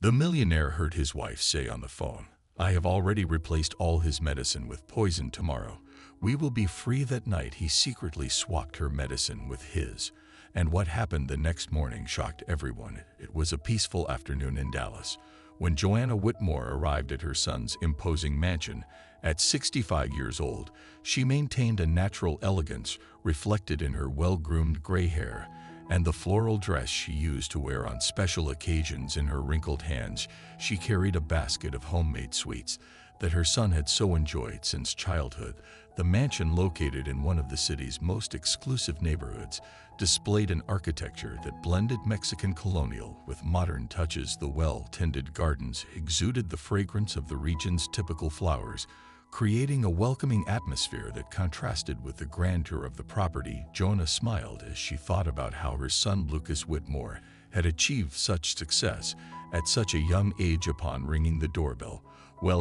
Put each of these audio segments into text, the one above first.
The millionaire heard his wife say on the phone, "I have already replaced all his medicine with poison tomorrow. We will be free that night." He secretly swapped her medicine with his. And what happened the next morning shocked everyone. It was a peaceful afternoon in Dallas when Joanna Whitmore arrived at her son's imposing mansion. At 65 years old, she maintained a natural elegance reflected in her well-groomed gray hair and the floral dress she used to wear on special occasions. In her wrinkled hands, she carried a basket of homemade sweets that her son had so enjoyed since childhood. The mansion, located in one of the city's most exclusive neighborhoods, displayed an architecture that blended Mexican colonial with modern touches. The well-tended gardens exuded the fragrance of the region's typical flowers, creating a welcoming atmosphere that contrasted with the grandeur of the property. Joanna smiled as she thought about how her son Lucas Whitmore had achieved such success at such a young age. Upon ringing the doorbell,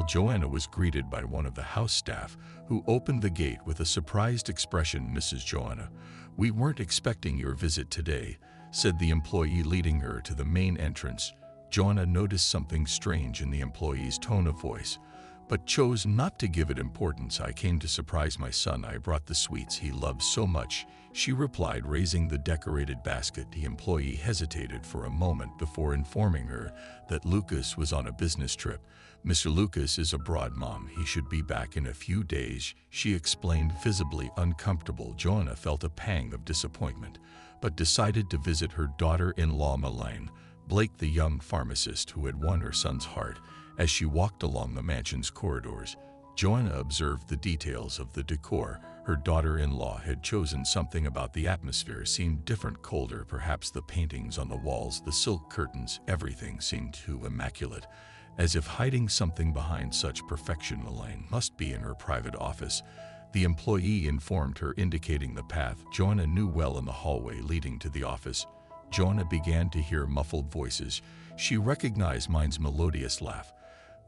Joanna was greeted by one of the house staff, who opened the gate with a surprised expression. "Mrs. Joanna, we weren't expecting your visit today," said the employee, leading her to the main entrance. Joanna noticed something strange in the employee's tone of voice, but chose not to give it importance. "I came to surprise my son. I brought the sweets he loves so much," she replied, raising the decorated basket. The employee hesitated for a moment before informing her that Lucas was on a business trip. "Mr. Lucas is abroad, Mom. He should be back in a few days," she explained, visibly uncomfortable. Joanna felt a pang of disappointment, but decided to visit her daughter-in-law, Millionaire, Blake, the young pharmacist who had won her son's heart. As she walked along the mansion's corridors, Joanna observed the details of the decor. Her daughter-in-law had chosen something about the atmosphere seemed different, colder. Perhaps the paintings on the walls, the silk curtains, everything seemed too immaculate, as if hiding something behind such perfection. "Millionaire must be in her private office," the employee informed her, indicating the path Joanna knew well in the hallway leading to the office. Joanna began to hear muffled voices. She recognized Mine's melodious laugh,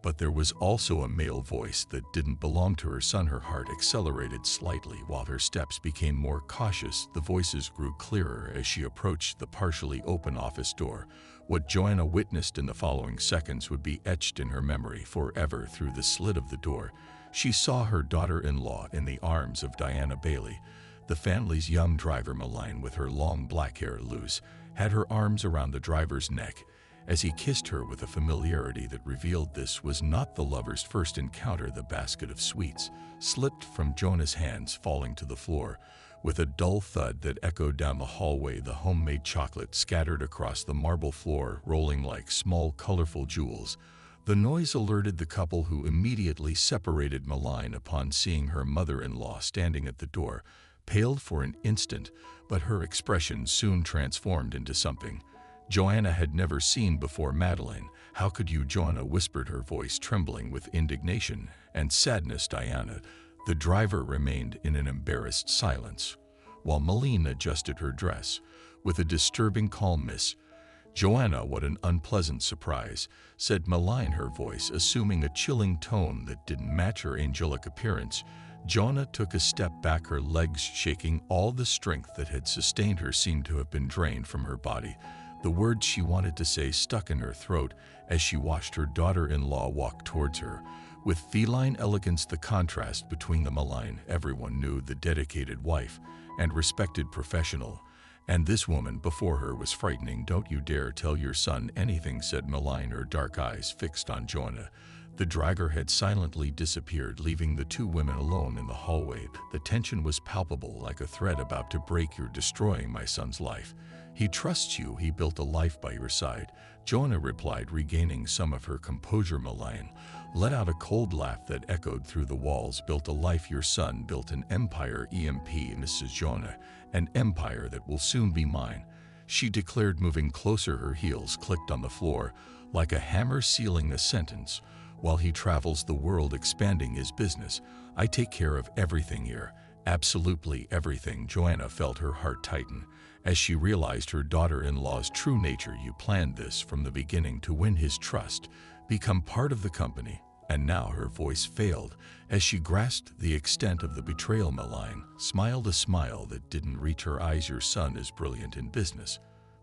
but there was also a male voice that didn't belong to her son. Her heart accelerated slightly while her steps became more cautious. The voices grew clearer as she approached the partially open office door. What Joanna witnessed in the following seconds would be etched in her memory forever. Through the slit of the door, she saw her daughter-in-law in the arms of Diana Bailey, the family's young driver. Millionaire, with her long black hair loose, had her arms around the driver's neck as he kissed her with a familiarity that revealed this was not the lovers' first encounter. The basket of sweets slipped from Joanna's hands, falling to the floor with a dull thud that echoed down the hallway. The homemade chocolate scattered across the marble floor, rolling like small, colorful jewels. The noise alerted the couple, who immediately separated. Millionaire, upon seeing her mother-in-law standing at the door, paled for an instant, but her expression soon transformed into something Joanna had never seen before. "Madeline, how could you?" Joanna whispered, her voice trembling with indignation and sadness. "Diana." The driver remained in an embarrassed silence, while Millionaire adjusted her dress with a disturbing calmness. "Joanna, what an unpleasant surprise," said Millionaire, her voice assuming a chilling tone that didn't match her angelic appearance. Joanna took a step back, her legs shaking. All the strength that had sustained her seemed to have been drained from her body. The words she wanted to say stuck in her throat as she watched her daughter-in-law walk towards her. With feline elegance, the contrast between the Millionaire, everyone knew, the dedicated wife and respected professional, and this woman before her was frightening. "Don't you dare tell your son anything," said Millionaire, her dark eyes fixed on Joanna. The driver had silently disappeared, leaving the two women alone in the hallway. The tension was palpable, like a thread about to break. "You're destroying my son's life. He trusts you. He built a life by your side," Joanna replied, regaining some of her composure. Millionaire let out a cold laugh that echoed through the walls. "Built a life? Your son built an empire, Mrs. Joanna, an empire that will soon be mine," she declared, moving closer. Her heels clicked on the floor like a hammer, sealing the sentence. "While he travels the world expanding his business, I take care of everything here. Absolutely everything." Joanna felt her heart tighten as she realized her daughter-in-law's true nature. "You planned this from the beginning to win his trust, become part of the company." And now her voice failed as she grasped the extent of the betrayal. Millionaire smiled a smile that didn't reach her eyes. "Your son is brilliant in business,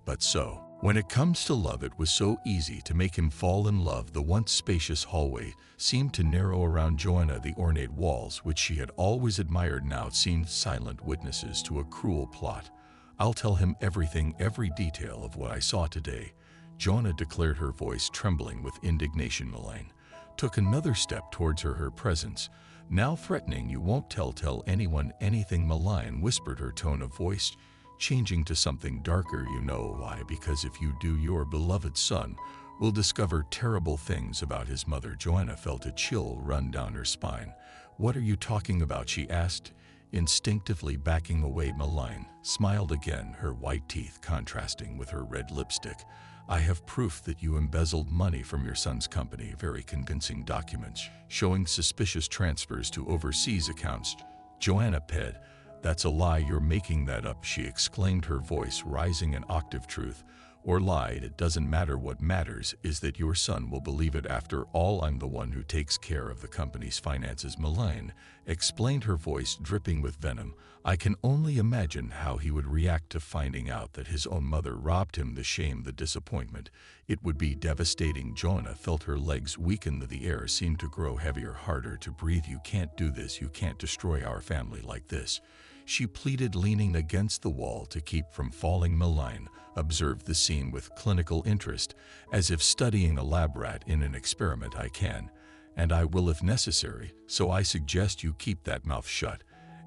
but so When it comes to love, it was so easy to make him fall in love. The once spacious hallway seemed to narrow around Joanna. The ornate walls, which she had always admired, now seemed silent witnesses to a cruel plot. "I'll tell him everything, every detail of what I saw today," Joanna declared, her voice trembling with indignation. Millionaire took another step towards her presence, now threatening. "You won't tell anyone anything," Millionaire whispered, her tone of voice changing to something darker. "You know why? Because if you do, your beloved son will discover terrible things about his mother." Joanna felt a chill run down her spine. "What are you talking about?" she asked, instinctively backing away. Millionaire smiled again, her white teeth contrasting with her red lipstick. "I have proof that you embezzled money from your son's company. Very convincing documents showing suspicious transfers to overseas accounts." Joanna said. "That's a lie. You're making that up," she exclaimed, her voice rising an octave. "Truth or lied, it doesn't matter. What matters is that your son will believe it. After all, I'm the one who takes care of the company's finances," Millionaire explained, her voice dripping with venom. "I can only imagine how he would react to finding out that his own mother robbed him. The shame, the disappointment. It would be devastating." Joanna felt her legs weaken. The air seemed to grow heavier, harder to breathe. "You can't do this. You can't destroy our family like this," she pleaded, leaning against the wall to keep from falling. Millionaire observed the scene with clinical interest, as if studying a lab rat in an experiment. "I can, and I will if necessary, so I suggest you keep that mouth shut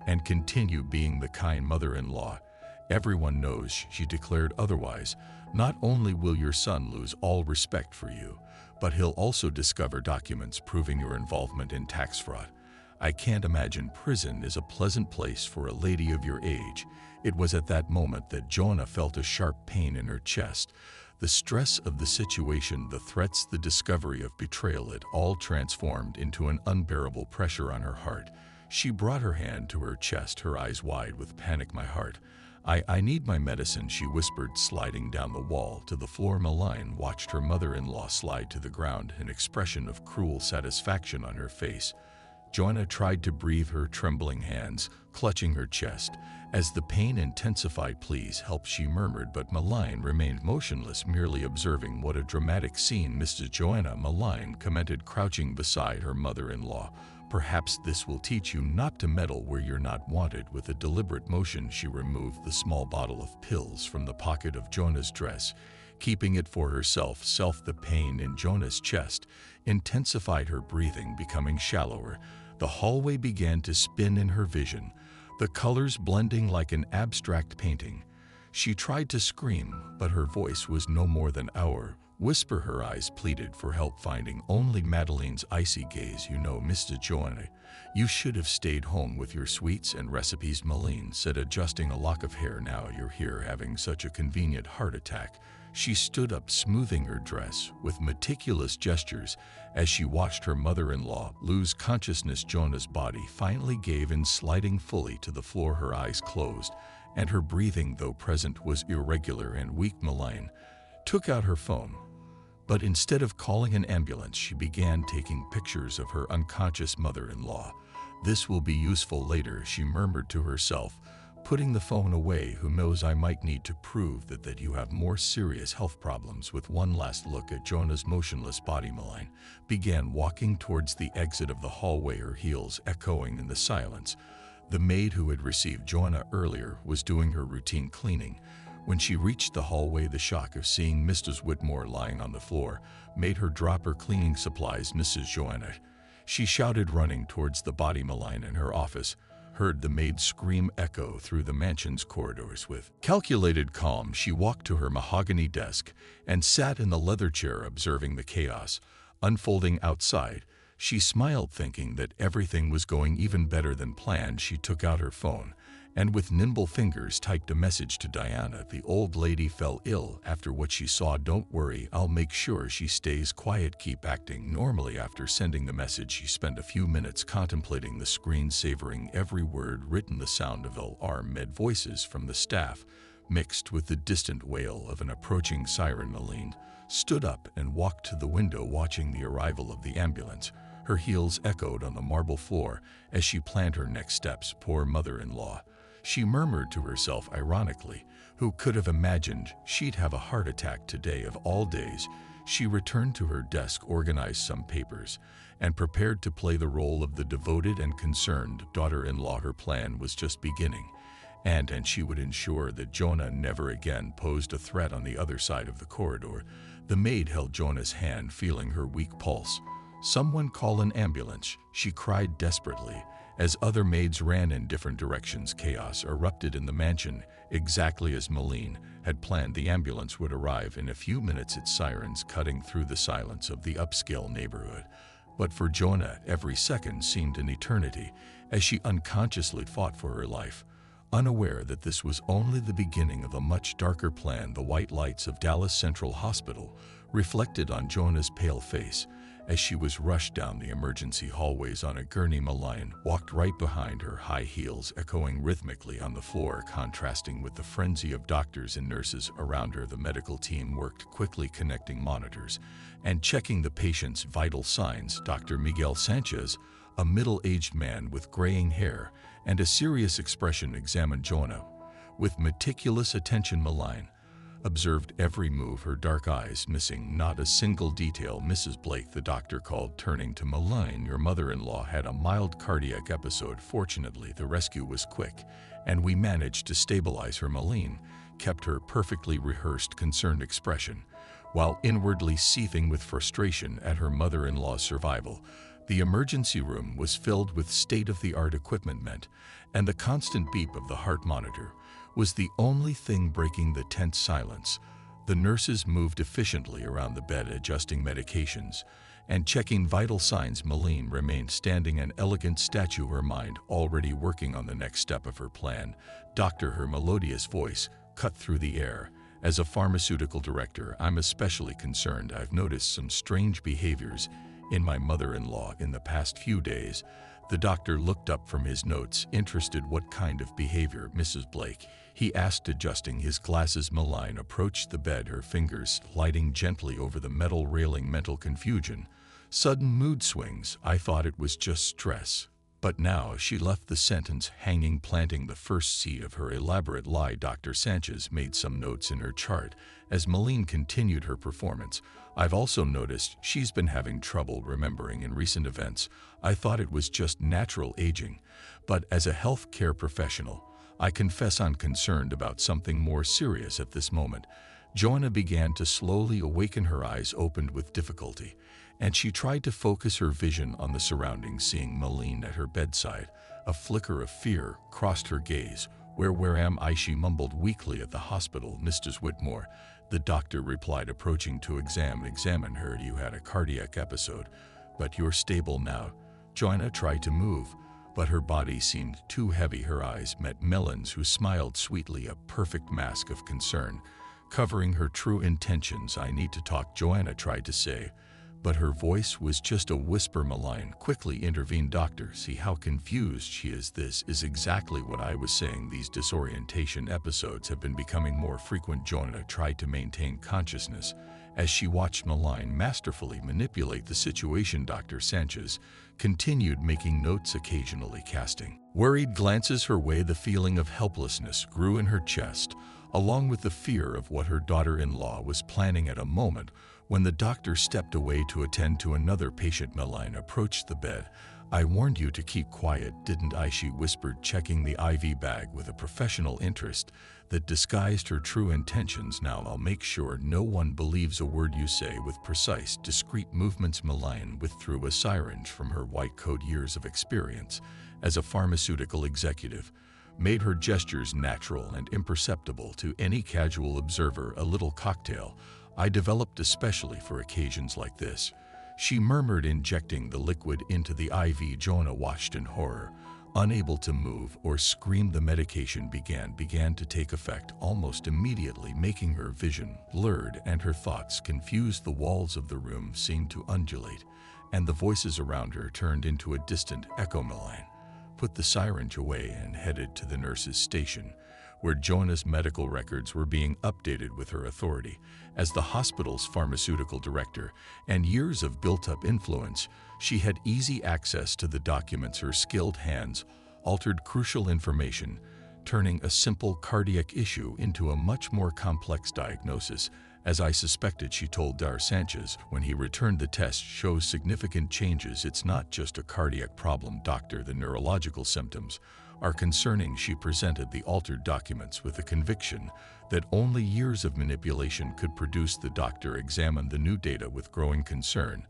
and continue being the kind mother-in-law everyone knows," she declared. "Otherwise, not only will your son lose all respect for you, but he'll also discover documents proving your involvement in tax fraud. I can't imagine prison is a pleasant place for a lady of your age." It was at that moment that Joanna felt a sharp pain in her chest. The stress of the situation, the threats, the discovery of betrayal, it all transformed into an unbearable pressure on her heart. She brought her hand to her chest, her eyes wide with panic. "My heart. I need my medicine," she whispered, sliding down the wall to the floor. Millionaire watched her mother-in-law slide to the ground, an expression of cruel satisfaction on her face. Joanna tried to breathe, her trembling hands clutching her chest. As the pain intensified, "Please help," she murmured, but Millionaire remained motionless, merely observing. "What a dramatic scene, Mrs. Joanna," Millionaire commented, crouching beside her mother-in-law. "Perhaps this will teach you not to meddle where you're not wanted." With a deliberate motion, she removed the small bottle of pills from the pocket of Joanna's dress, keeping it for herself. The pain in Joanna's chest intensified, her breathing becoming shallower. The hallway began to spin in her vision, the colors blending like an abstract painting. She tried to scream, but her voice was no more than whisper. Her eyes pleaded for help, finding only Madeleine's icy gaze. "You know, Mr. Joanna, you should have stayed home with your sweets and recipes," Millionaire said, adjusting a lock of hair. "Now you're here having such a convenient heart attack." She stood up, smoothing her dress with meticulous gestures as she watched her mother-in-law lose consciousness. Joanna's body finally gave in, sliding fully to the floor, her eyes closed, and her breathing, though present, was irregular and weak. Millionaire took out her phone, but instead of calling an ambulance, she began taking pictures of her unconscious mother-in-law. "This will be useful later," she murmured to herself, putting the phone away. "Who knows, I might need to prove that you have more serious health problems." With one last look at Joanna's motionless body, Millionaire began walking towards the exit of the hallway, her heels echoing in the silence. The maid who had received Joanna earlier was doing her routine cleaning. When she reached the hallway, the shock of seeing Mrs. Whitmore lying on the floor made her drop her cleaning supplies. "Mrs. Joanna," she shouted, running towards the body. Millionaire in her office heard the maid scream echo through the mansion's corridors. With calculated calm, she walked to her mahogany desk and sat in the leather chair, observing the chaos unfolding outside. She smiled, thinking that everything was going even better than planned. She took out her phone and with nimble fingers typed a message to Diana. "The old lady fell ill after what she saw. Don't worry, I'll make sure she stays quiet. Keep acting normally." After sending the message, she spent a few minutes contemplating the screen, savoring every word written. The sound of alarmed voices from the staff mixed with the distant wail of an approaching siren. Millionaire stood up and walked to the window, watching the arrival of the ambulance. Her heels echoed on the marble floor as she planned her next steps. Poor mother-in-law. She murmured to herself ironically, who could have imagined she'd have a heart attack today of all days? She returned to her desk, organized some papers, and prepared to play the role of the devoted and concerned daughter-in-law. Her plan was just beginning, and she would ensure that Jonah never again posed a threat on the other side of the corridor. The maid held Jonah's hand, feeling her weak pulse. "Someone call an ambulance," she cried desperately. As other maids ran in different directions, chaos erupted in the mansion. Exactly as Millionaire had planned, the ambulance would arrive in a few minutes, its sirens cutting through the silence of the upscale neighborhood. But for Jonah, every second seemed an eternity as she unconsciously fought for her life. Unaware that this was only the beginning of a much darker plan, the white lights of Dallas Central Hospital reflected on Jonah's pale face as she was rushed down the emergency hallways on a gurney. Millionaire walked right behind her, high heels echoing rhythmically on the floor, contrasting with the frenzy of doctors and nurses around her. The medical team worked quickly, connecting monitors and checking the patient's vital signs. Dr. Miguel Sanchez, a middle-aged man with graying hair and a serious expression, examined Jonah with meticulous attention. Millionaire observed every move, her dark eyes missing not a single detail. "Mrs. Blake," the doctor called, turning to Millionaire, "your mother-in-law had a mild cardiac episode. Fortunately, the rescue was quick, and we managed to stabilize her." Millionaire kept her perfectly rehearsed, concerned expression, while inwardly seething with frustration at her mother-in-law's survival. The emergency room was filled with state-of-the-art equipment, and the constant beep of the heart monitor was the only thing breaking the tense silence. The nurses moved efficiently around the bed, adjusting medications and checking vital signs. Millionaire remained standing, an elegant statue, her mind already working on the next step of her plan. "Doctor," her melodious voice cut through the air. "As a pharmaceutical director, I'm especially concerned. I've noticed some strange behaviors in my mother-in-law in the past few days." The doctor looked up from his notes, interested. "What kind of behavior, Mrs. Blake?" he asked, adjusting his glasses. Millionaire approached the bed, her fingers sliding gently over the metal railing. "Mental confusion, sudden mood swings. I thought it was just stress." But now she left the sentence hanging, planting the first seed of her elaborate lie. Dr. Sanchez made some notes in her chart as Millionaire continued her performance. "I've also noticed she's been having trouble remembering in recent events. I thought it was just natural aging, but as a healthcare professional, I confess I'm concerned about something more serious at this moment." Jonah began to slowly awaken. Her eyes opened with difficulty, and she tried to focus her vision on the surroundings. Seeing Millionaire at her bedside, a flicker of fear crossed her gaze. Where am I?" she mumbled weakly. "At the hospital, Mrs. Whitmore," the doctor replied, approaching to examine her. "You had a cardiac episode, but you're stable now." Jonah tried to move, but her body seemed too heavy. Her eyes met Millionaire's, who smiled sweetly, a perfect mask of concern covering her true intentions. "I need to talk," Joanna tried to say, but her voice was just a whisper. Millionaire quickly intervened. "Doctor, see how confused she is. This is exactly what I was saying. These disorientation episodes have been becoming more frequent." Jonah tried to maintain consciousness as she watched Millionaire masterfully manipulate the situation. Dr. Sanchez continued making notes, occasionally casting worried glances her way. The feeling of helplessness grew in her chest, along with the fear of what her daughter-in-law was planning. At a moment when the doctor stepped away to attend to another patient, Millionaire approached the bed. "I warned you to keep quiet, didn't I?" she whispered, checking the IV bag with a professional interest that disguised her true intentions. "Now I'll make sure no one believes a word you say." With precise, discreet movements, Millionaire withdrew a syringe from her white coat. Years of experience as a pharmaceutical executive made her gestures natural and imperceptible to any casual observer. "A little cocktail I developed especially for occasions like this," she murmured, injecting the liquid into the IV. Jonah watched in horror, unable to move or scream. The medication began to take effect almost immediately, making her vision blurred and her thoughts confused. The walls of the room seemed to undulate, and the voices around her turned into a distant echo. Millionaire put the syringe away and headed to the nurse's station, where Jonah's medical records were being updated. With her authority as the hospital's pharmaceutical director and years of built-up influence, she had easy access to the documents. Her skilled hands altered crucial information turning a simple cardiac issue into a much more complex diagnosis. As I suspected, she told Dar Sanchez when he returned, the test shows significant changes. It's not just a cardiac problem, doctor. The neurological symptoms are concerning. She presented the altered documents with the conviction that only years of manipulation could produce. The doctor examined the new data with growing concern.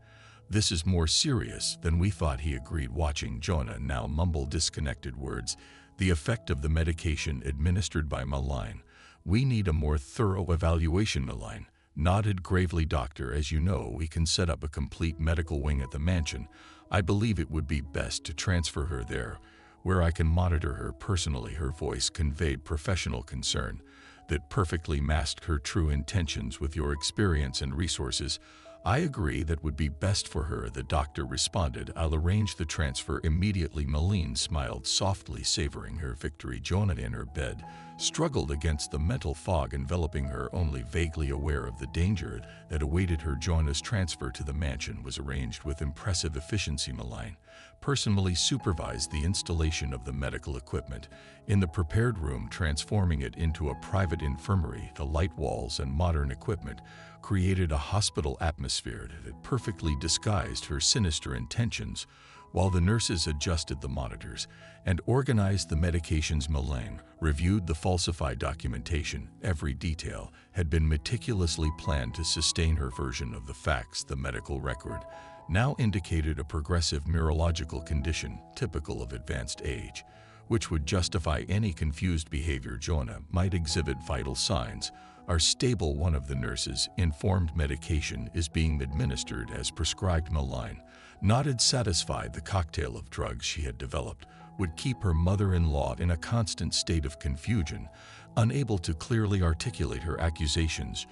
This is more serious than we thought, he agreed, watching Jonah now mumble disconnected words. The effect of the medication administered by Millionaire. We need a more thorough evaluation, Millionaire nodded gravely. Doctor, as you know, we can set up a complete medical wing at the mansion. I believe it would be best to transfer her there, where I can monitor her personally. Her voice conveyed professional concern that perfectly masked her true intentions. With your experience and resources, I agree that would be best for her, the doctor responded. I'll arrange the transfer immediately. Millionaire smiled softly, savoring her victory. Jonah, in her bed, struggled against the mental fog enveloping her, only vaguely aware of the danger that awaited her. Jonah's transfer to the mansion was arranged with impressive efficiency. Millionaire personally supervised the installation of the medical equipment in the prepared room, transforming it into a private infirmary. The light walls and modern equipment created a hospital atmosphere that perfectly disguised her sinister intentions, while the nurses adjusted the monitors and organized the medications. Millionaire reviewed the falsified documentation. Every detail had been meticulously planned to sustain her version of the facts. The medical record now indicated a progressive neurological condition typical of advanced age, which would justify any confused behavior. Jonah might exhibit vital signs are stable, one of the nurses informed. Medication is being administered as prescribed. Millionaire nodded, satisfied. The cocktail of drugs she had developed would keep her mother-in-law in a constant state of confusion, unable to clearly articulate her accusations.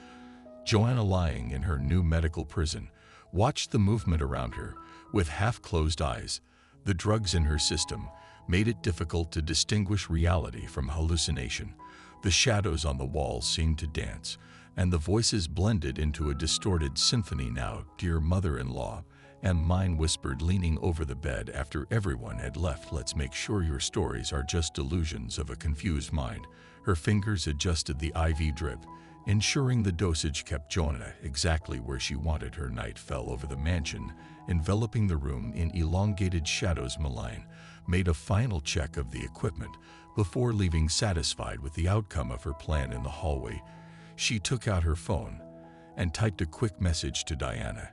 Joanna, lying in her new medical prison, watched the movement around her with half-closed eyes. The drugs in her system made it difficult to distinguish reality from hallucination. The shadows on the walls seemed to dance, and the voices blended into a distorted symphony. Now, dear mother-in-law, and mine whispered, leaning over the bed after everyone had left, let's make sure your stories are just delusions of a confused mind. Her fingers adjusted the IV drip, ensuring the dosage kept Jonah exactly where she wanted. Her night fell over the mansion, enveloping the room in elongated shadows. Millionaire made a final check of the equipment before leaving, satisfied with the outcome of her plan. In the hallway, she took out her phone and typed a quick message to Diana.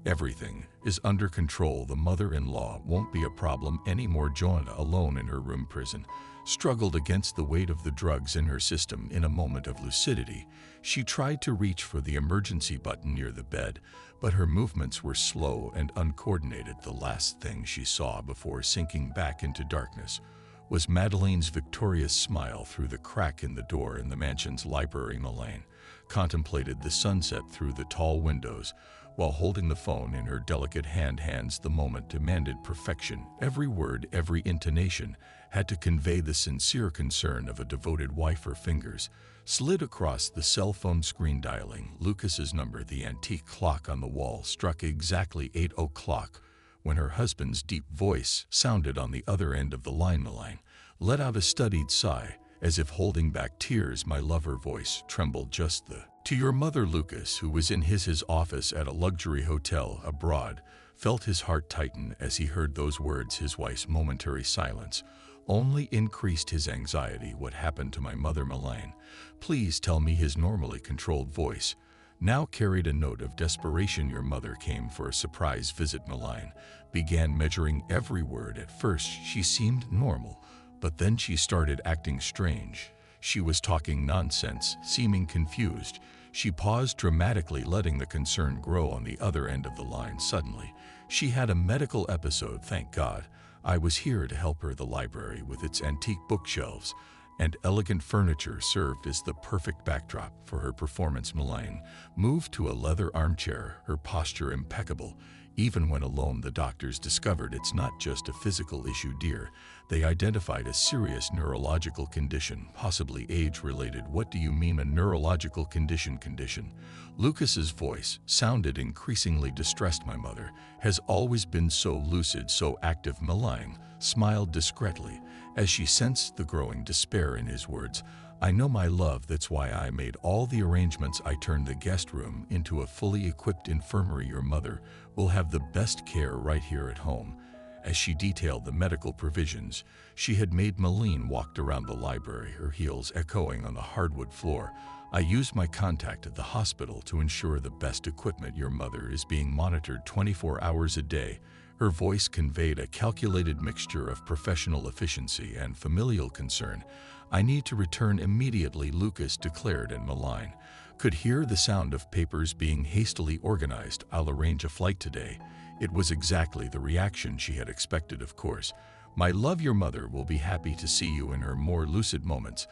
Everything is under control. The mother-in-law won't be a problem anymore. Jonah, alone in her room prison, struggled against the weight of the drugs in her system. In a moment of lucidity, she tried to reach for the emergency button near the bed, but her movements were slow and uncoordinated. The last thing she saw before sinking back into darkness was Madeleine's victorious smile through the crack in the door in the mansion's library. Millionaire contemplated the sunset through the tall windows while holding the phone in her delicate hands. The moment demanded perfection. Every word, every intonation had to convey the sincere concern of a devoted wife. Her fingers slid across the cell phone screen, dialing Lucas's number. The antique clock on the wall struck exactly 8 o'clock when her husband's deep voice sounded on the other end of the line. Millionaire let out a studied sigh, as if holding back tears. My love, her voice trembled just to your mother. Lucas, who was in his office at a luxury hotel abroad, felt his heart tighten as he heard those words. His wife's momentary silence only increased his anxiety. What happened to my mother? Millionaire, please tell me. His normally controlled voice now carried a note of desperation. Your mother came for a surprise visit. Millionaire began measuring every word. At first, she seemed normal, but then she started acting strange. She was talking nonsense, seeming confused. She paused dramatically, letting the concern grow on the other end of the line. Suddenly, she had a medical episode. Thank God I was here to help her. The library, with its antique bookshelves and elegant furniture, served as the perfect backdrop for her performance. Millionaire moved to a leather armchair, her posture impeccable, Even when alone, the doctors discovered it's not just a physical issue, dear. They identified a serious neurological condition, possibly age-related. What do you mean, a neurological condition? Lucas's voice sounded increasingly distressed. My mother has always been so lucid, so active. Malign smiled discreetly as she sensed the growing despair in his words. I know, my love, that's why I made all the arrangements. I turned the guest room into a fully equipped infirmary. Your mother will have the best care right here at home. As she detailed the medical provisions she had made, Malene walked around the library, her heels echoing on the hardwood floor. I used my contact at the hospital to ensure the best equipment. Your mother is being monitored 24 hours a day. Her voice conveyed a calculated mixture of professional efficiency and familial concern. I need to return immediately, Lucas declared, and Malene could hear the sound of papers being hastily organized. I'll arrange a flight today. It was exactly the reaction she had expected, of course. My love, your mother will be happy to see you in her more lucid moments.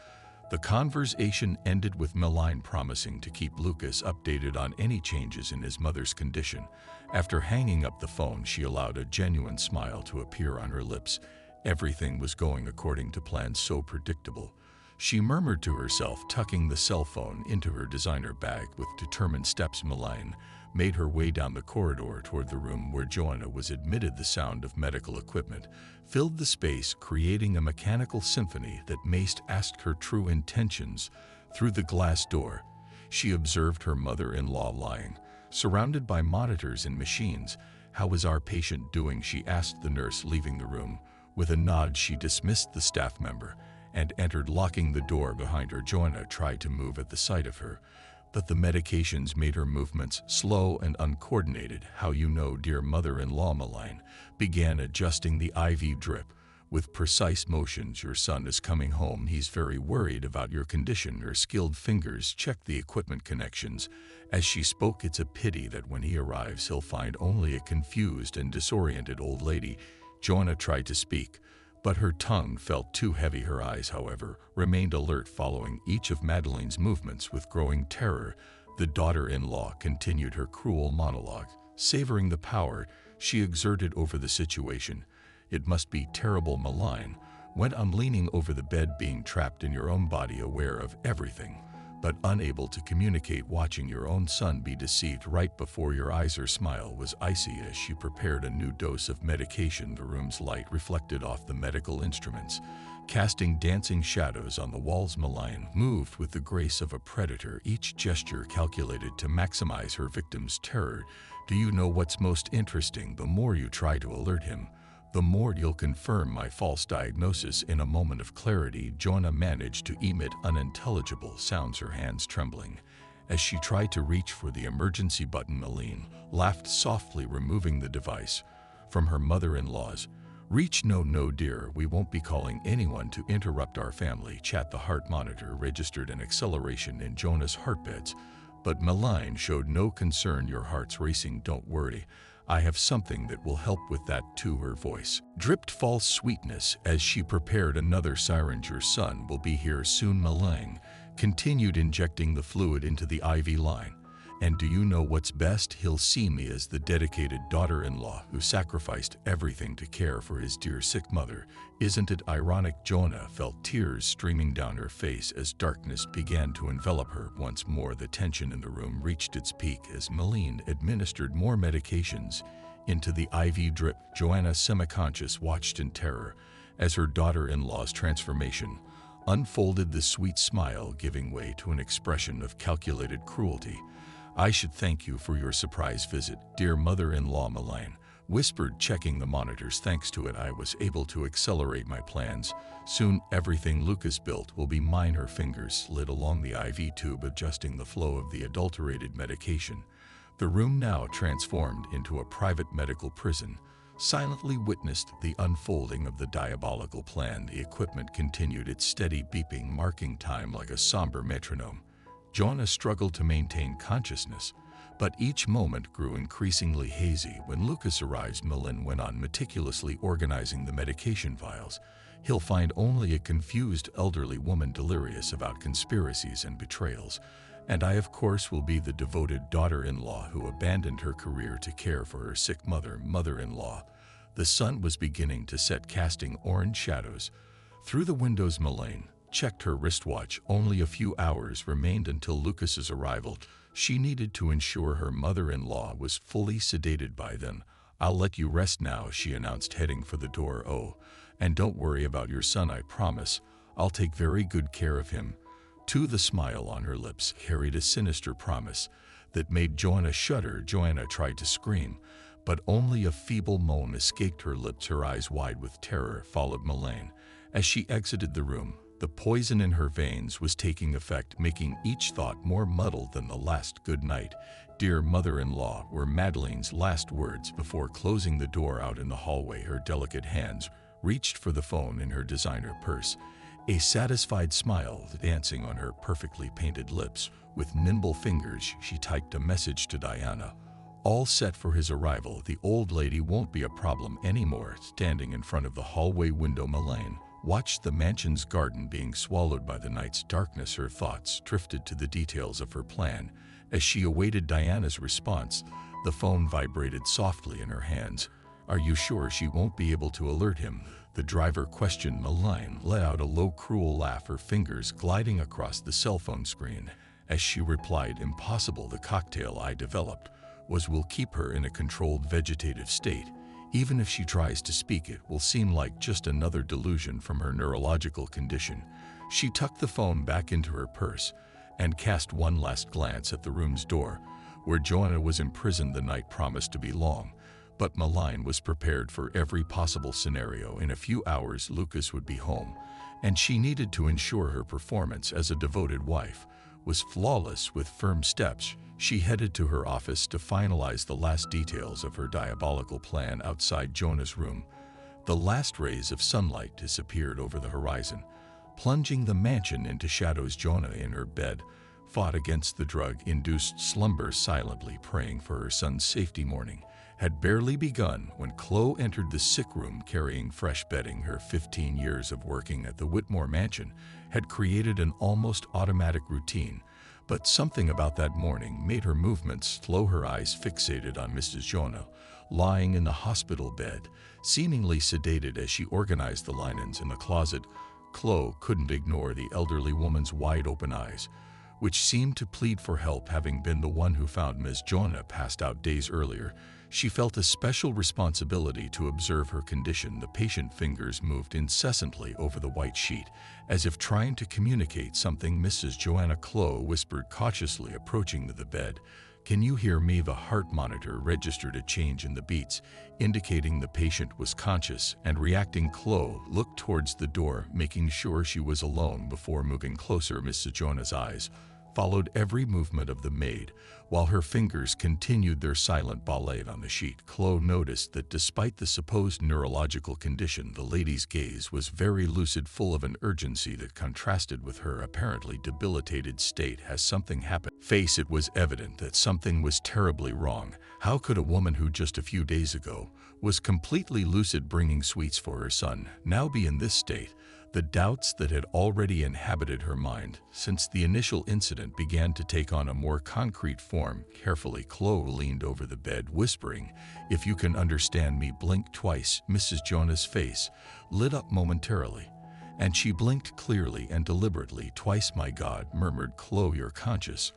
The conversation ended with Malene promising to keep Lucas updated on any changes in his mother's condition. After hanging up the phone, she allowed a genuine smile to appear on her lips. Everything was going according to plan, so predictable. She murmured to herself, tucking the cell phone into her designer bag. With determined steps, Malene made her way down the corridor toward the room where Joanna was admitted. The sound of medical equipment filled the space, creating a mechanical symphony that Mace asked her true intentions. Through the glass door, she observed her mother-in-law lying, surrounded by monitors and machines. How is our patient doing? She asked the nurse, leaving the room. With a nod, she dismissed the staff member and entered, locking the door behind her. Joanna tried to move at the sight of her, but the medications made her movements slow and uncoordinated. How you know, dear mother-in-law? Malene began adjusting the IV drip with precise motions. Your son is coming home. He's very worried about your condition. Her skilled fingers checked the equipment connections. As she spoke, it's a pity that when he arrives, he'll find only a confused and disoriented old lady. Joanna tried to speak, but her tongue felt too heavy. Her eyes, however, remained alert, following each of Madeline's movements with growing terror. The daughter-in-law continued her cruel monologue, savoring the power she exerted over the situation. It must be terrible. Malene went on, leaning over the bed. Being trapped in your own body, aware of everything, but unable to communicate, watching your own son be deceived right before your eyes. Her smile was icy as she prepared a new dose of medication. The room's light reflected off the medical instruments, casting dancing shadows on the walls. Malene moved with the grace of a predator, each gesture calculated to maximize her victim's terror. Do you know what's most interesting? The more you try to alert him, the more you'll confirm my false diagnosis. In a moment of clarity, Joanna managed to emit unintelligible sounds, her hands trembling. As she tried to reach for the emergency button, Malene laughed softly, removing the device from her mother-in-law's reach. No, dear, we won't be calling anyone to interrupt our family chat. The heart monitor registered an acceleration in Joanna's heartbeats, but Malene showed no concern. Your heart's racing. Don't worry, I have something that will help with that too. Her voice dripped false sweetness as she prepared another siren. Your son will be here soon, Malene continued, injecting the fluid into the IV line. And do you know what's best? He'll see me as the dedicated daughter-in-law who sacrificed everything to care for his dear sick mother. Isn't it ironic? Joanna felt tears streaming down her face as darkness began to envelop her. Once more, the tension in the room reached its peak as Malene administered more medications into the IV drip. Joanna, semi-conscious, watched in terror as her daughter-in-law's transformation unfolded, the sweet smile giving way to an expression of calculated cruelty. I should thank you for your surprise visit, dear mother-in-law, Malene whispered, checking the monitors. Thanks to it, I was able to accelerate my plans. Soon, everything Lucas built will be mine. Her fingers slid along the IV tube, adjusting the flow of the adulterated medication. The room, now transformed into a private medical prison, silently witnessed the unfolding of the diabolical plan. The equipment continued its steady beeping, marking time like a somber metronome. Joanna struggled to maintain consciousness, but each moment grew increasingly hazy. When Lucas arrives, Malene went on, meticulously organizing the medication vials. He'll find only a confused elderly woman delirious about conspiracies and betrayals. And I, of course, will be the devoted daughter-in-law who abandoned her career to care for her sick mother-in-law. The sun was beginning to set, casting orange shadows. Through the windows, Millionaire checked her wristwatch. Only a few hours remained until Lucas's arrival. She needed to ensure her mother-in-law was fully sedated by then. "I'll let you rest now," she announced, heading for the door. "Oh, and don't worry about your son, I promise. I'll take very good care of him." Too, the smile on her lips carried a sinister promise that made Joanna shudder. Joanna tried to scream, but only a feeble moan escaped her lips. Her eyes wide with terror followed Millionaire as she exited the room. The poison in her veins was taking effect, making each thought more muddled than the last. "Good night, dear mother-in-law," were Madeleine's last words before closing the door. Out in the hallway, her delicate hands reached for the phone in her designer purse, a satisfied smile dancing on her perfectly painted lips. With nimble fingers, she typed a message to Diana. All set for his arrival. The old lady won't be a problem anymore. Standing in front of the hallway window, Millionaire watched the mansion's garden being swallowed by the night's darkness. Her thoughts drifted to the details of her plan. As she awaited Diana's response, the phone vibrated softly in her hands. "Are you sure she won't be able to alert him?" the driver questioned. Millionaire let out a low, cruel laugh, her fingers gliding across the cell phone screen. As she replied, "Impossible. The cocktail I developed will keep her in a controlled vegetative state. Even if she tries to speak, it will seem like just another delusion from her neurological condition." She tucked the phone back into her purse and cast one last glance at the room's door, where Joanna was imprisoned. The night promised to be long, but Millionaire was prepared for every possible scenario. In a few hours, Lucas would be home, and she needed to ensure her performance as a devoted wife was flawless. With firm steps, she headed to her office to finalize the last details of her diabolical plan. Outside Joanna's room, the last rays of sunlight disappeared over the horizon, plunging the mansion into shadows. Joanna, in her bed, fought against the drug-induced slumber, silently praying for her son's safety. Morning had barely begun when Chloe entered the sick room carrying fresh bedding. Her 15 years of working at the Whitmore mansion had created an almost automatic routine, but something about that morning made her movements slow. Her eyes fixated on Mrs. Joanna, lying in the hospital bed, seemingly sedated. As she organized the linens in the closet, Chloe couldn't ignore the elderly woman's wide-open eyes, which seemed to plead for help. Having been the one who found Ms. Joanna passed out days earlier, she felt a special responsibility to observe her condition. The patient fingers moved incessantly over the white sheet, as if trying to communicate something. "Mrs. Joanna," Chloe whispered cautiously, approaching the bed. "Can you hear me?" The heart monitor registered a change in the beats, indicating the patient was conscious and reacting. Chloe looked towards the door, making sure she was alone before moving closer. Mrs. Joanna's eyes followed every movement of the maid, while her fingers continued their silent ballet on the sheet. Chloe noticed that despite the supposed neurological condition, the lady's gaze was very lucid, full of an urgency that contrasted with her apparently debilitated state. "Has something happened?" Face, it was evident that something was terribly wrong. How could a woman who just a few days ago was completely lucid, bringing sweets for her son, now be in this state? The doubts that had already inhabited her mind since the initial incident began to take on a more concrete form. Carefully, Chloe leaned over the bed, whispering, "If you can understand me, blink twice." Mrs. Joanna's face lit up momentarily, and she blinked clearly and deliberately. "Twice, my God," murmured Chloe. "You're conscious,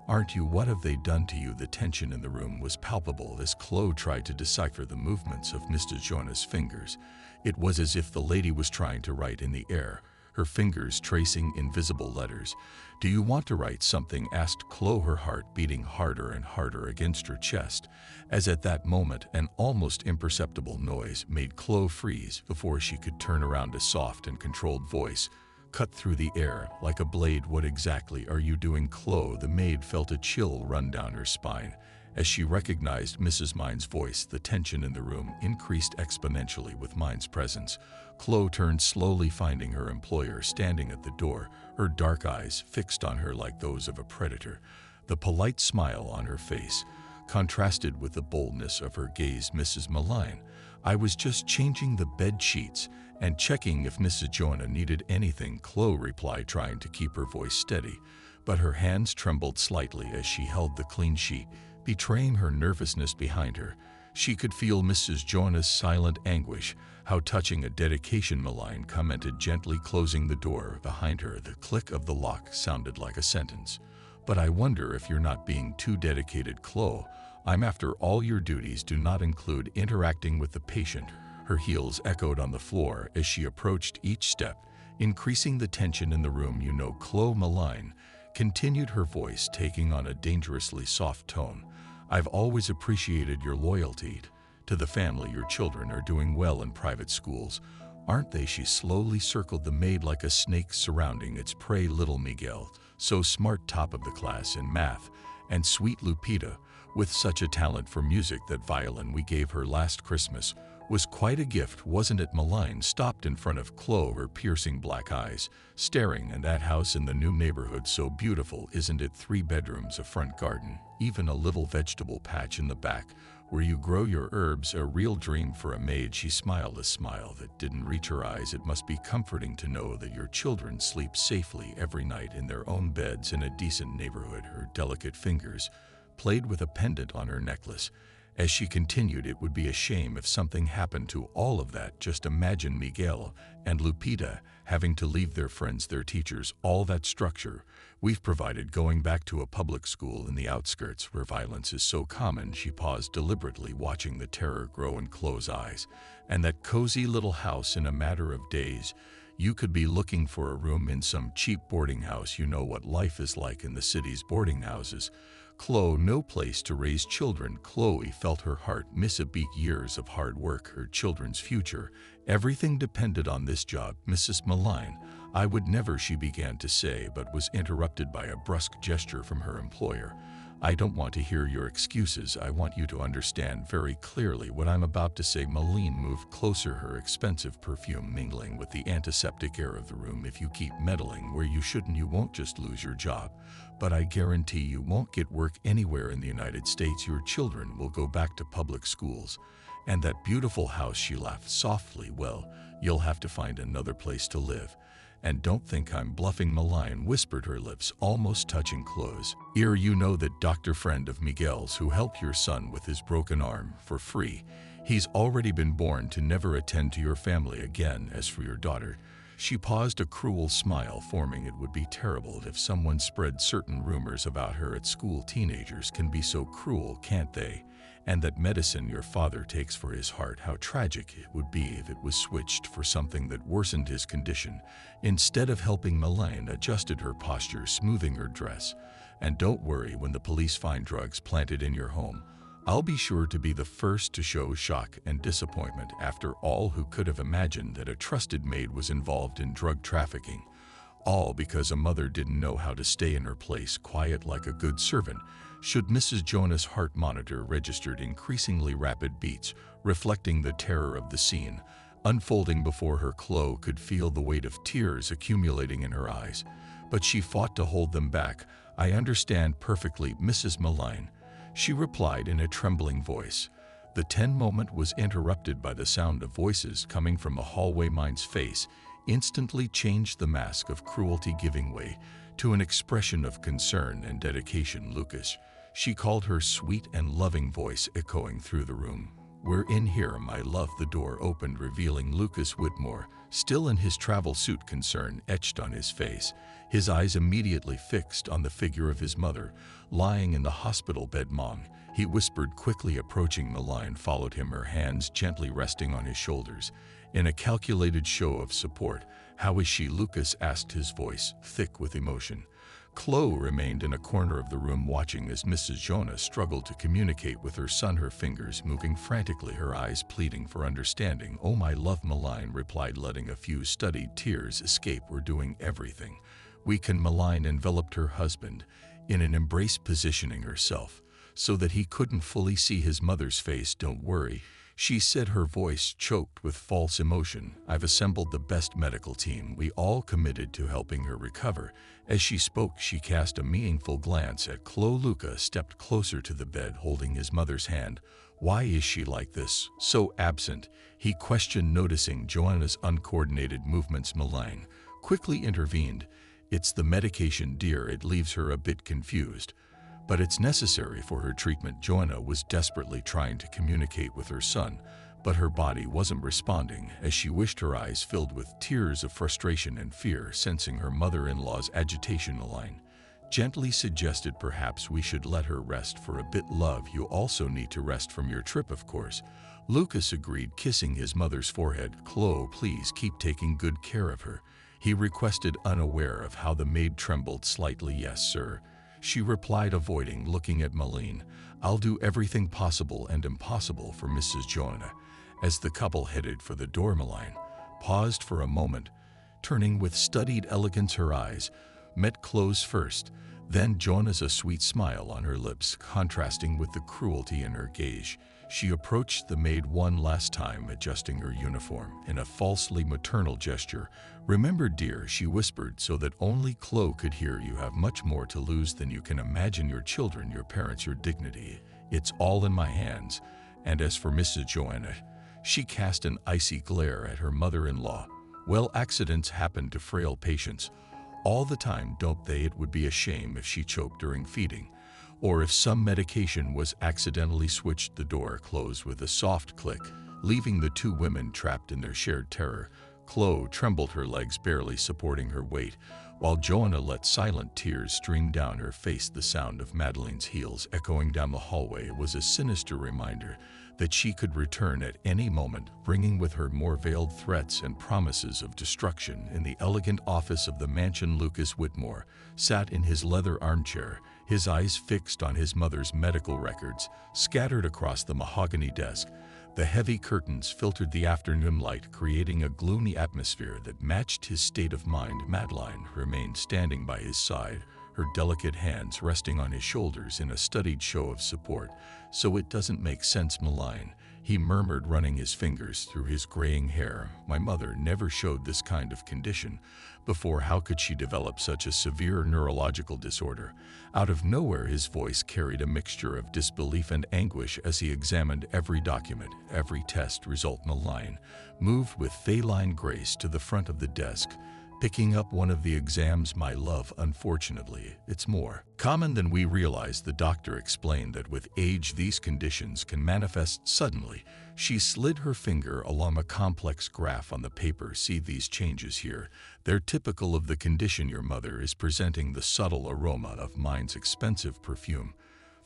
aren't you? What have they done to you?" The tension in the room was palpable as Chloe tried to decipher the movements of Mrs. Joanna's fingers. It was as if the lady was trying to write in the air, her fingers tracing invisible letters. "Do you want to write something?" asked Chloe, her heart beating harder and harder against her chest, as at that moment an almost imperceptible noise made Chloe freeze before she could turn around. A soft and controlled voice cut through the air like a blade. "What exactly are you doing, Chloe?" The maid felt a chill run down her spine. As she recognized Mrs. Mine's voice, the tension in the room increased exponentially with Mine's presence. Chloe turned slowly, finding her employer standing at the door, her dark eyes fixed on her like those of a predator. The polite smile on her face contrasted with the boldness of her gaze. "Mrs. Millionaire, I was just changing the bed sheets and checking if Mrs. Joanna needed anything," Chloe replied, trying to keep her voice steady. but her hands trembled slightly as she held the clean sheet, betraying her nervousness behind her. She could feel Mrs. Jonas' silent anguish. How touching a dedication, Malign commented, gently closing the door behind her. The click of the lock sounded like a sentence. But I wonder if you're not being too dedicated, Chloe. I'm after all your duties do not include interacting with the patient. Her heels echoed on the floor as she approached each step, increasing the tension in the room. You know, Chloe, Malign continued, her voice taking on a dangerously soft tone. I've always appreciated your loyalty to the family. Your children are doing well in private schools, aren't they? She slowly circled the maid like a snake surrounding its prey. Little Miguel, so smart, top of the class in math, and sweet Lupita, with such a talent for music. That violin we gave her last Christmas was quite a gift, wasn't it? Malign stopped in front of Chloe, her piercing black eyes staring. And that house in the new neighborhood, so beautiful, isn't it? 3 bedrooms, a front garden, even a little vegetable patch in the back where you grow your herbs. A real dream for a maid. She smiled a smile that didn't reach her eyes. It must be comforting to know that your children sleep safely every night in their own beds in a decent neighborhood. Her delicate fingers played with a pendant on her necklace as she continued, it would be a shame if something happened to all of that. Just imagine Miguel and Lupita having to leave their friends, their teachers, all that structure we've provided, going back to a public school in the outskirts where violence is so common. She paused deliberately, watching the terror grow in Chloe's eyes. And that cozy little house, in a matter of days, you could be looking for a room in some cheap boarding house. You know what life is like in the city's boarding houses, Chloe, no place to raise children. Chloe felt her heart miss a beat. Years of hard work, her children's future, everything depended on this job. Mrs. Malign, I would never, she began to say, but was interrupted by a brusque gesture from her employer. I don't want to hear your excuses. I want you to understand very clearly what I'm about to say. Malign moved closer, her expensive perfume mingling with the antiseptic air of the room. If you keep meddling where you shouldn't, you won't just lose your job, but I guarantee you won't get work anywhere in the United States. Your children will go back to public schools. And that beautiful house, she laughed softly, well, you'll have to find another place to live. And don't think I'm bluffing, Malign whispered, her lips almost touching Chloe's ear. You know that doctor friend of Miguel's who helped your son with his broken arm for free. He's already been born to never attend to your family again. As for your daughter, she paused, a cruel smile forming. It would be terrible if someone spread certain rumors about her at school. Teenagers can be so cruel, can't they? And that medicine your father takes for his heart, how tragic it would be if it was switched for something that worsened his condition. Instead of helping, Malign adjusted her posture, smoothing her dress. And don't worry, when the police find drugs planted in your home, I'll be sure to be the first to show shock and disappointment. After all, who could have imagined that a trusted maid was involved in drug trafficking? All because a mother didn't know how to stay in her place, quiet like a good servant. Should Mrs. Jonas' heart monitor registered increasingly rapid beats, reflecting the terror of the scene unfolding before her. Chloe could feel the weight of tears accumulating in her eyes, but she fought to hold them back. I understand perfectly, Mrs. Malign, she replied in a trembling voice. The tense moment was interrupted by the sound of voices coming from a hallway. Mind's face instantly changed, the mask of cruelty giving way to an expression of concern and dedication. Lucas, she called, her sweet and loving voice echoing through the room. We're in here, my love. The door opened, revealing Lucas Whitmore, still in his travel suit, concern etched on his face. His eyes immediately fixed on the figure of his mother, lying in the hospital bed. Mom, he whispered quickly, approaching. Malign followed him, her hands gently resting on his shoulders in a calculated show of support. How is she? Lucas asked, his voice thick with emotion. Chloe remained in a corner of the room, watching as Mrs. Jonas struggled to communicate with her son, her fingers moving frantically, her eyes pleading for understanding. Oh, my love, Malign replied, letting a few studied tears escape. We're doing everything we can. Malign enveloped her husband in an embrace, positioning herself so that he couldn't fully see his mother's face. Don't worry, she said, her voice choked with false emotion. I've assembled the best medical team. We all committed to helping her recover. As she spoke, she cast a meaningful glance at Chloe. Luca stepped closer to the bed, holding his mother's hand. Why is she like this, so absent? He questioned, noticing Joanna's uncoordinated movements. Malign quickly intervened. It's the medication, dear. It leaves her a bit confused. But it's necessary for her treatment. Joanna was desperately trying to communicate with her son, but her body wasn't responding as she wished, her eyes filled with tears of frustration and fear. Sensing her mother-in-law's agitation, Elaine gently suggested perhaps we should let her rest for a bit. Love, you also need to rest from your trip, of course. Lucas agreed, kissing his mother's forehead. Chloe, please keep taking good care of her, he requested, unaware of how the maid trembled slightly. Yes, sir, she replied, avoiding looking at Malene. I'll do everything possible and impossible for Mrs. Joanna. As the couple headed for the door, Malene paused for a moment, turning with studied elegance. Her eyes met Chloe's first, then Joanna's, a sweet smile on her lips contrasting with the cruelty in her gaze. She approached the maid one last time, adjusting her uniform in a falsely maternal gesture. Remember, dear, she whispered so that only Chloe could hear, you have much more to lose than you can imagine. Your children, your parents, your dignity. It's all in my hands. And as for Mrs. Joanna, she cast an icy glare at her mother-in-law. Well, accidents happen to frail patients all the time, don't they? It would be a shame if she choked during feeding, or if some medication was accidentally switched. The door closed with a soft click, leaving the two women trapped in their shared terror. Chloe trembled, her legs barely supporting her weight, while Joanna let silent tears stream down her face. The sound of Madeleine's heels echoing down the hallway was a sinister reminder that she could return at any moment, bringing with her more veiled threats and promises of destruction. In the elegant office of the mansion, Lucas Whitmore sat in his leather armchair, his eyes fixed on his mother's medical records scattered across the mahogany desk. The heavy curtains filtered the afternoon light, creating a gloomy atmosphere that matched his state of mind. Madeleine remained standing by his side, her delicate hands resting on his shoulders in a studied show of support. So it doesn't make sense, Malene, he murmured, running his fingers through his graying hair. My mother never showed this kind of condition before. How could she develop such a severe neurological disorder? Out of nowhere, his voice carried a mixture of disbelief and anguish as he examined every document, every test result. Malene moved with feline grace to the front of the desk, picking up one of the exams. My love, unfortunately, it's more common than we realize. The doctor explained that with age these conditions can manifest suddenly. She slid her finger along a complex graph on the paper. See these changes here? They're typical of the condition. Your mother is presenting. The subtle aroma of mine's expensive perfume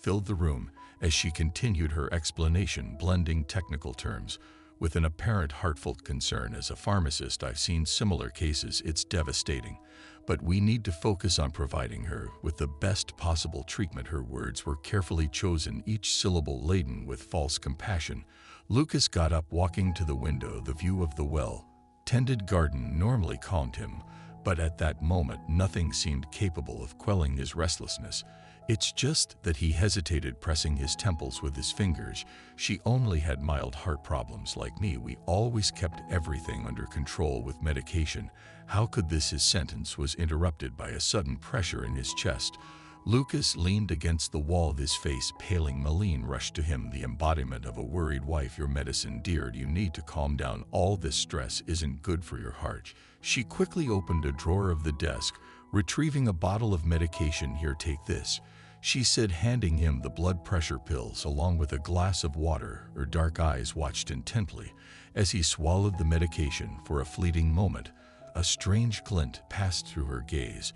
filled the room as she continued her explanation, blending technical terms with an apparent heartfelt concern. As a pharmacist, I've seen similar cases. It's devastating, but we need to focus on providing her with the best possible treatment. Her words were carefully chosen, each syllable laden with false compassion. Lucas got up, walking to the window. The view of the well-tended garden normally calmed him, but at that moment nothing seemed capable of quelling his restlessness. It's just that he hesitated, pressing his temples with his fingers. She only had mild heart problems like me. We always kept everything under control with medication. How could this? His sentence was interrupted by a sudden pressure in his chest. Lucas leaned against the wall, his face paling. Malene rushed to him, the embodiment of a worried wife. Your medicine, dear. You need to calm down. All this stress isn't good for your heart. She quickly opened a drawer of the desk, retrieving a bottle of medication. Here, take this, she said, handing him the blood pressure pills along with a glass of water. Her dark eyes watched intently as he swallowed the medication. For a fleeting moment, a strange glint passed through her gaze,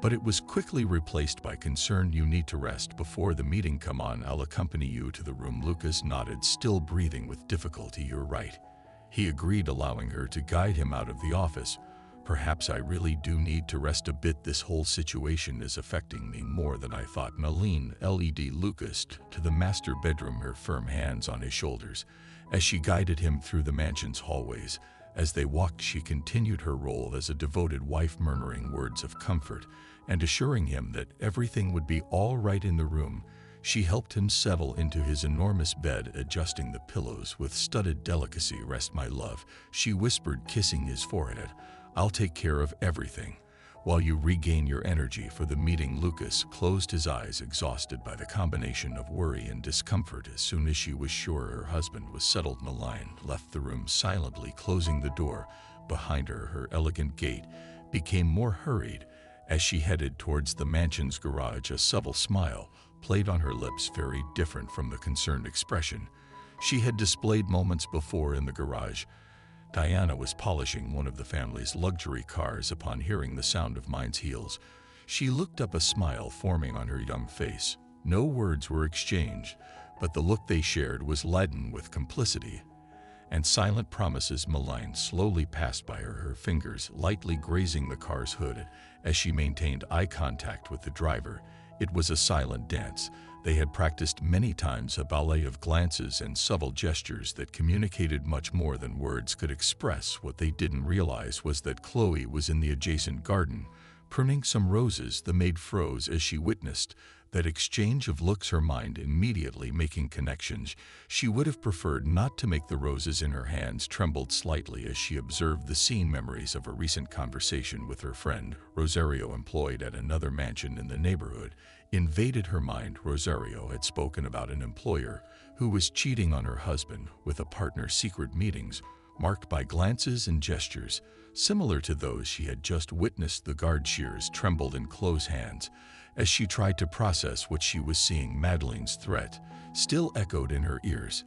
but it was quickly replaced by concern. You need to rest before the meeting. Come on, I'll accompany you to the room. Lucas nodded, still breathing with difficulty. You're right, he agreed, allowing her to guide him out of the office. Perhaps I really do need to rest a bit. This whole situation is affecting me more than I thought. Malene led Lucas to the master bedroom, her firm hands on his shoulders as she guided him through the mansion's hallways. As they walked, she continued her role as a devoted wife, murmuring words of comfort and assuring him that everything would be all right in the room. She helped him settle into his enormous bed, adjusting the pillows with studied delicacy. Rest, my love, she whispered, kissing his forehead. I'll take care of everything while you regain your energy for the meeting. Lucas closed his eyes, exhausted by the combination of worry and discomfort. As soon as she was sure her husband was settled, Malene left the room silently, closing the door behind her. Her elegant gait became more hurried As she headed towards the mansion's garage, a subtle smile played on her lips, very different from the concerned expression she had displayed moments before in the garage. Diana was polishing one of the family's luxury cars. Upon hearing the sound of Mine's heels, she looked up, a smile forming on her young face. No words were exchanged, but the look they shared was laden with complicity and silent promises. Maline slowly passed by her fingers lightly grazing the car's hood as she maintained eye contact with the driver. It was a silent dance. They had practiced many times, a ballet of glances and subtle gestures that communicated much more than words could express. What they didn't realize was that Chloe was in the adjacent garden, pruning some roses. The maid froze as she witnessed that exchange of looks, her mind immediately making connections. She would have preferred not to make. The roses in her hands trembled slightly as she observed the scene. Memories of a recent conversation with her friend Rosario, employed at another mansion in the neighborhood, invaded her mind. Rosario had spoken about an employer who was cheating on her husband with a partner. Secret meetings marked by glances and gestures similar to those she had just witnessed. The guard shears trembled in Chloe's hands as she tried to process what she was seeing. Madeline's threat still echoed in her ears,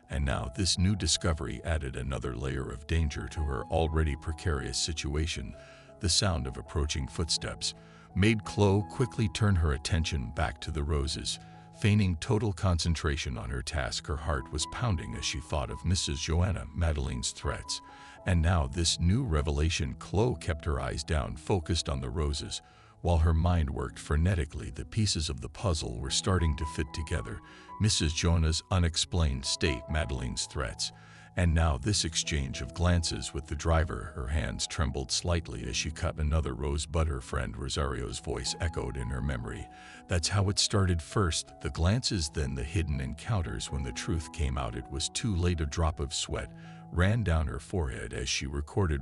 and now this new discovery added another layer of danger to her already precarious situation. The sound of approaching footsteps made Chloe quickly turn her attention back to the roses. Feigning total concentration on her task, her heart was pounding as she thought of Mrs. Joanna Madeline's threats. And now this new revelation. Chloe kept her eyes down, focused on the roses, while her mind worked frenetically. The pieces of the puzzle were starting to fit together. Mrs. Joanna's unexplained state, Madeline's threats, and now this exchange of glances with the driver. Her hands trembled slightly as she cut another rose, but her friend Rosario's voice echoed in her memory. That's how it started. First the glances, then the hidden encounters. When the truth came out, it was too late. A drop of sweat ran down her forehead as she recorded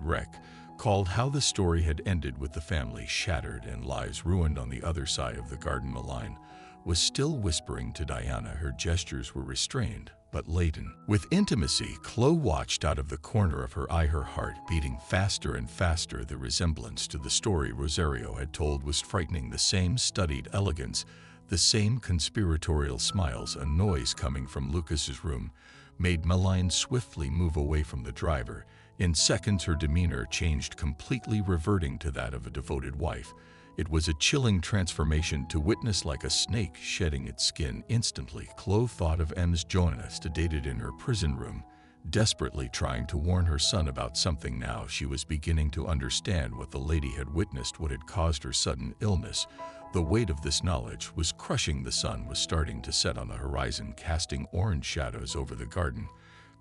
called how the story had ended, with the family shattered and lives ruined. On the other side of the garden, Maline was still whispering to Diana. Her gestures were restrained but laden with intimacy. Chloe watched out of the corner of her eye, her heart beating faster and faster. The resemblance to the story Rosario had told was frightening. The same studied elegance, the same conspiratorial smiles. A noise coming from Lucas's room made Maline swiftly move away from the driver. In seconds her demeanor changed completely, reverting to that of a devoted wife. It was a chilling transformation to witness, like a snake shedding its skin. Instantly Chloe thought of M's Joanna, sedated in her prison room, desperately trying to warn her son about something. Now she was beginning to understand what the lady had witnessed, what had caused her sudden illness. The weight of this knowledge was crushing. The sun was starting to set on the horizon, casting orange shadows over the garden.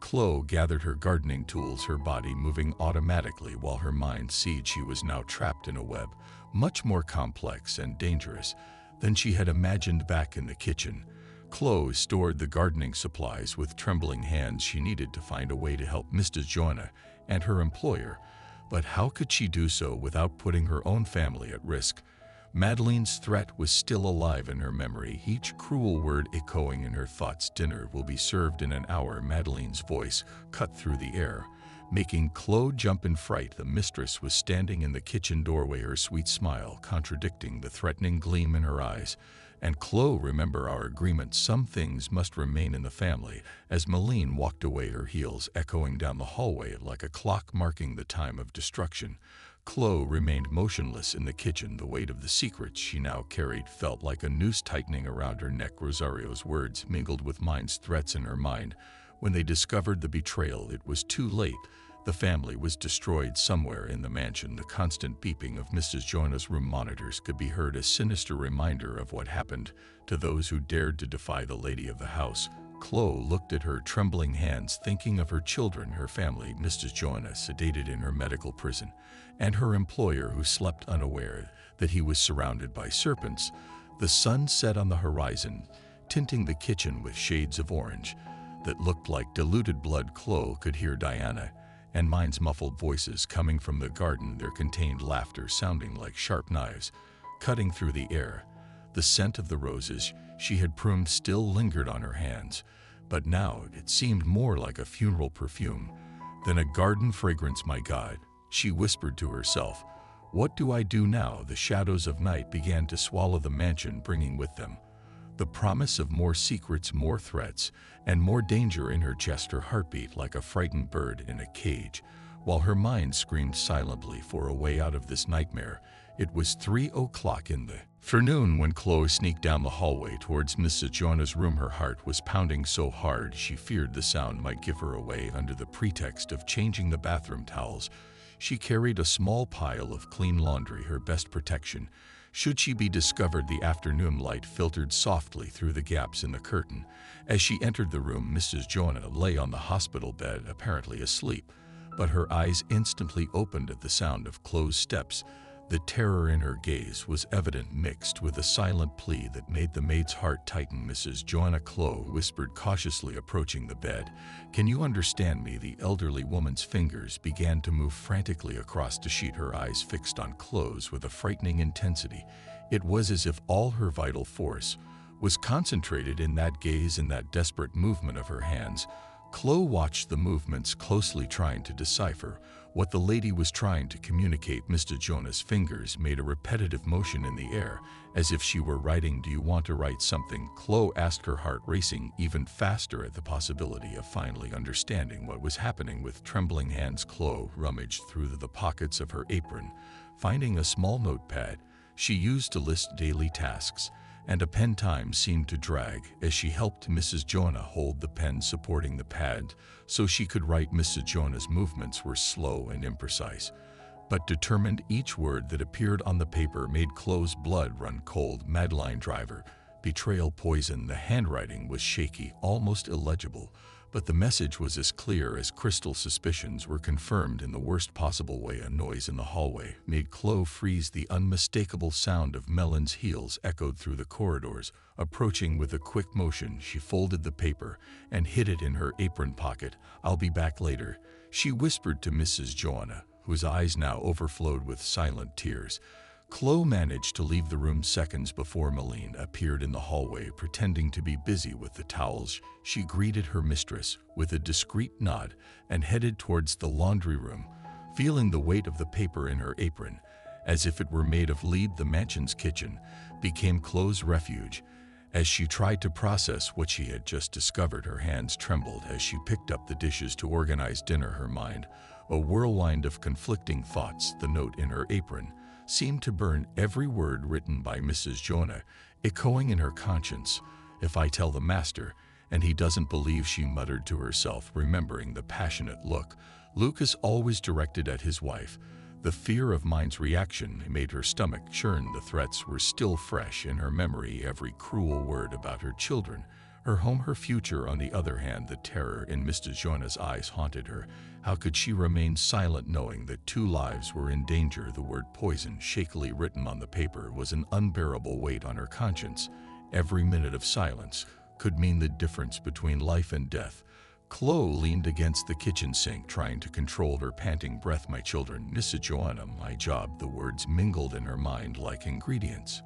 Chloe gathered her gardening tools, her body moving automatically while her mind seethed. She was now trapped in a web much more complex and dangerous than she had imagined. Back in the kitchen, Chloe stored the gardening supplies with trembling hands. She needed to find a way to help Mrs. Joanna and her employer, but how could she do so without putting her own family at risk? Madeline's threat was still alive in her memory, each cruel word echoing in her thoughts. Dinner will be served in an hour. Madeline's voice cut through the air, making Chloe jump in fright. The mistress was standing in the kitchen doorway, her sweet smile contradicting the threatening gleam in her eyes. And Chloe, remember our agreement, some things must remain in the family. As Maline walked away, her heels echoing down the hallway like a clock marking the time of destruction, Chloe remained motionless in the kitchen. The weight of the secrets she now carried felt like a noose tightening around her neck. Rosario's words mingled with Mine's threats in her mind. When they discovered the betrayal, it was too late. The family was destroyed. Somewhere in the mansion, the constant beeping of Mrs. Joanna's room monitors could be heard, a sinister reminder of what happened to those who dared to defy the lady of the house. Chloe looked at her trembling hands, thinking of her children, her family, Mrs. Joanna sedated in her medical prison, and her employer who slept unaware that he was surrounded by serpents. The sun set on the horizon, tinting the kitchen with shades of orange that looked like diluted blood. Chloe could hear Diana and Mine's muffled voices coming from the garden, their contained laughter sounding like sharp knives cutting through the air. The scent of the roses she had pruned still lingered on her hands, but now it seemed more like a funeral perfume than a garden fragrance. My God, she whispered to herself, What do I do now? The shadows of night began to swallow the mansion, bringing with them the promise of more secrets, more threats, and more danger in her chest. Her heartbeat like a frightened bird in a cage, while her mind screamed silently for a way out of this nightmare. It was 3 o'clock in the afternoon when Chloe sneaked down the hallway towards Mrs. Joanna's room. Her heart was pounding so hard she feared the sound might give her away. Under the pretext of changing the bathroom towels, she carried a small pile of clean laundry, her best protection should she be discovered. The afternoon light filtered softly through the gaps in the curtain. As she entered the room, Mrs. Joanna lay on the hospital bed, apparently asleep, but her eyes instantly opened at the sound of Chloe's steps. The terror in her gaze was evident, mixed with a silent plea that made the maid's heart tighten. Mrs. Joanna, Chloe whispered cautiously, approaching the bed. "Can you understand me?" The elderly woman's fingers began to move frantically across the sheet, her eyes fixed on Chloe's with a frightening intensity. It was as if all her vital force was concentrated in that gaze, in that desperate movement of her hands. Chloe watched the movements closely, trying to decipher what the lady was trying to communicate. Mr. Joanna's fingers made a repetitive motion in the air, as if she were writing. "Do you want to write something?" Chloe asked, her heart racing even faster at the possibility of finally understanding what was happening. With trembling hands, Chloe rummaged through the pockets of her apron, finding a small notepad she used to list daily tasks, and a pen. Time seemed to drag as she helped Mrs. Joanna hold the pen, supporting the pad so she could write. Mrs. Joanna's movements were slow and imprecise, but determined. Each word that appeared on the paper made Chloe's blood run cold. Madeline Driver, betrayal, poison. The handwriting was shaky, almost illegible, but the message was as clear as crystal. Suspicions were confirmed in the worst possible way. A noise in the hallway made Chloe freeze. The unmistakable sound of Melon's heels echoed through the corridors. Approaching with a quick motion, she folded the paper and hid it in her apron pocket. "I'll be back later," she whispered to Mrs. Joanna, whose eyes now overflowed with silent tears. Chloe managed to leave the room seconds before Meline appeared in the hallway, pretending to be busy with the towels. She greeted her mistress with a discreet nod and headed towards the laundry room, feeling the weight of the paper in her apron as if it were made of lead. The mansion's kitchen became Chloe's refuge. As she tried to process what she had just discovered, her hands trembled as she picked up the dishes to organize dinner. Her mind a whirlwind of conflicting thoughts. The note in her apron seemed to burn, every word written by Mrs. Joanna echoing in her conscience. "If I tell the master and he doesn't believe," she muttered to herself, remembering the passionate look Lucas always directed at his wife. The fear of Mine's reaction made her stomach churn. The threats were still fresh in her memory, every cruel word about her children, her home, her future. On the other hand, the terror in Mrs. Joanna's eyes haunted her. How could she remain silent, knowing that 2 lives were in danger? The word poison, shakily written on the paper, was an unbearable weight on her conscience. Every minute of silence could mean the difference between life and death. Chloe leaned against the kitchen sink, trying to control her panting breath. "My children, Mrs. Joanna, my job." The words mingled in her mind like ingredients